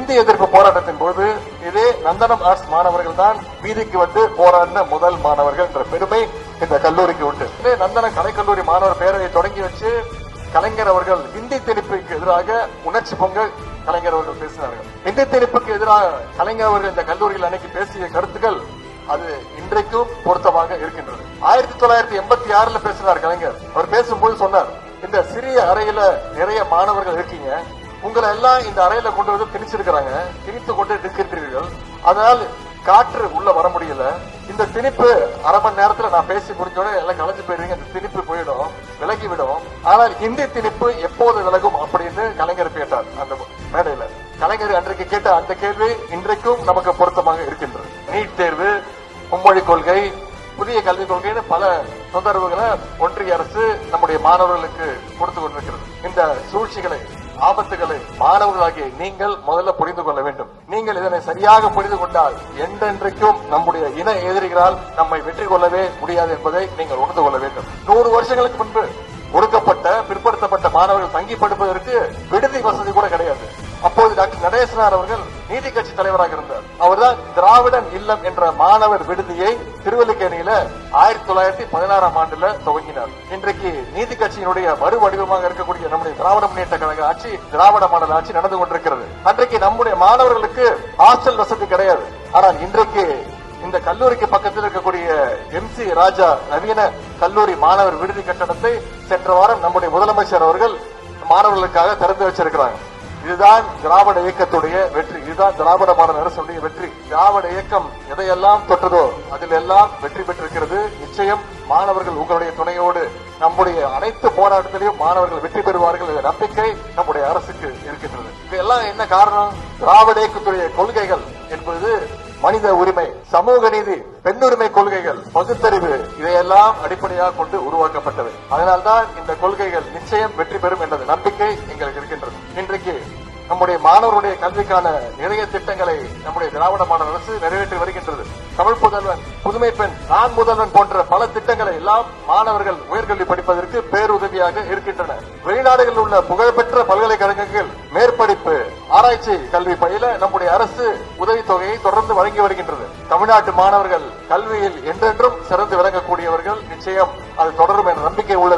இந்தி எதிர்ப்பு போராட்டத்தின் போது இதே நந்தனம் ஆர்ட்ஸ் மாணவர்கள் தான் வீதிக்கு வந்து போராடின முதல் மாணவர்கள் என்ற பெருமை இந்த கல்லூரிக்கு உண்டு. நந்தனம் கலைக்கல்லூரி மாணவர் பேரவை தொடங்கி வச்சு கலைஞர் அவர்கள் இந்தி திணிப்புக்கு எதிராக உணர்ச்சி பொங்க கலைஞர் அவர்கள் பேசினார்கள். இந்தி திணிப்புக்கு எதிராக கலைஞர் அவர்கள் இந்த கல்லூரியில் அன்னைக்கு பேசிய கருத்துக்கள் அது இன்றைக்கும் பொருத்தமாக இருக்கின்றது. 1986 பேசினார் கலைஞர். அவர் பேசும்போது சொன்னார், இந்த சிறிய அறையில நிறைய மாணவர்கள் இருக்கீங்க, உங்களை எல்லாம் இந்த அறையில கொண்டு வந்து திணிச்சிருக்கிறாங்க, திணித்து கொண்டு இருக்கின்றீர்கள், அதனால் காற்று உள்ள வர முடியல. இந்த திணிப்பு அரை மணி நேரத்துல நான் பேசி முடிஞ்சோட எல்லாம் கலைஞ்சு போயிருவீங்க, இந்த திணிப்பு போயிடும், விலகிவிடும். ஆனால் இந்தி திணிப்பு எப்போது விலகும் அப்படின்னு கலைஞர் கேட்டார் அந்த மேடையில. கலைஞர் அன்றைக்கு கேட்ட அந்த கேள்வி இன்றைக்கும் நமக்கு பொருத்தமாக இருக்கின்றது. நீட் தேர்வு, மும்மொழி கொள்கை, புதிய கல்விக் கொள்கைன்னு பல தொந்தரவுகளை ஒன்றிய அரசு நம்முடைய மாணவர்களுக்கு கொடுத்து கொண்டிருக்கிறது. இந்த சூழ்ச்சிகளை, ஆபத்துகளை மாணவர்களாகிய நீங்கள் முதல்ல புரிந்து கொள்ள வேண்டும். நீங்கள் இதனை சரியாக புரிந்து கொண்டால் என்றென்றைக்கும் நம்முடைய இன எதிரிகளால் நம்மை வெற்றி கொள்ளவே முடியாது என்பதை நீங்கள் உணர்ந்து கொள்ள வேண்டும். 100 வருஷங்களுக்கு முன்பு ஒடுக்கப்பட்ட பிற்படுத்தப்பட்ட மாணவர்கள் தங்கி படிப்பதற்கு விடுதி வசதி கூட கிடையாது. அப்போது டாக்டர் நடேசனார் அவர்கள் நீதி கட்சி தலைவராக இருந்தார். அவர்தான் திராவிடன் இல்லம் என்ற மாணவர் விடுதியை திருவல்லிக்கேணியில 1916ஆம் ஆண்டுல துவங்கினார். இன்றைக்கு நீதி கட்சியினுடைய மறு வடிவமாக இருக்கக்கூடிய நம்முடைய திராவிட முன்னேற்ற கழக ஆட்சி, திராவிட மாடல் ஆட்சி நடந்து கொண்டிருக்கிறது. அன்றைக்கு நம்முடைய மாணவர்களுக்கு ஹாஸ்டல் வசதி கிடையாது. ஆனால் இன்றைக்கு இந்த கல்லூரிக்கு பக்கத்தில் இருக்கக்கூடிய MC ராஜா நவீன கல்லூரி மாணவர் விடுதி கட்டடத்தை சென்ற வாரம் நம்முடைய முதலமைச்சர் அவர்கள் மாணவர்களுக்காக திறந்து வச்சிருக்கிறாங்க. இதுதான் திராவிட இயக்கத்துடைய வெற்றி, இதுதான் திராவிட மாடல் அரசுடைய வெற்றி. திராவிட இயக்கம் எதையெல்லாம் தொட்டதோ அதில் எல்லாம் வெற்றி பெற்றிருக்கிறது. நிச்சயம் மாணவர்கள் உங்களுடைய துணையோடு நம்முடைய அனைத்து போராட்டத்திலையும் மாணவர்கள் வெற்றி பெறுவார்கள் என்ற நம்பிக்கை நம்முடைய அரசுக்கு இருக்கின்றது. இதெல்லாம் என்ன காரணம்? திராவிட இயக்கத்துடைய கொள்கைகள் என்பது மனித உரிமை, சமூக நீதி, பெண்ணுரிமை கொள்கைகள், பகுத்தறிவு, இதையெல்லாம் அடிப்படையாக கொண்டு உருவாக்கப்பட்டது. அதனால்தான் இந்த கொள்கைகள் நிச்சயம் வெற்றி பெறும் என்ற நம்பிக்கை எங்களுக்கு இருக்கின்றது. இன்றைக்கு நம்முடைய மாணவருடைய கல்விக்கான நிறைய திட்டங்களை நம்முடைய திராவிட மாடல் அரசு நிறைவேற்றி வருகின்றது. தமிழ் புதல்வன், புதுமை பெண், நான் முதல்வன் போன்ற பல திட்டங்களை எல்லாம் மாணவர்கள் உயர்கல்வி படிப்பதற்கு பேருதவியாக இருக்கின்றன. வெளிநாடுகளில் உள்ள புகழ்பெற்ற பல்கலைக்கழகங்கள் மேற்படிப்பு, ஆராய்ச்சி கல்வி பயில நம்முடைய அரசு உதவித்தொகையை தொடர்ந்து வழங்கி வருகின்றது. தமிழ்நாட்டு மாணவர்கள் கல்வியில் என்றென்றும் சிறந்து விளங்கக்கூடியவர்கள். நிச்சயம் அது தொடரும் என்ற நம்பிக்கை உள்ளது.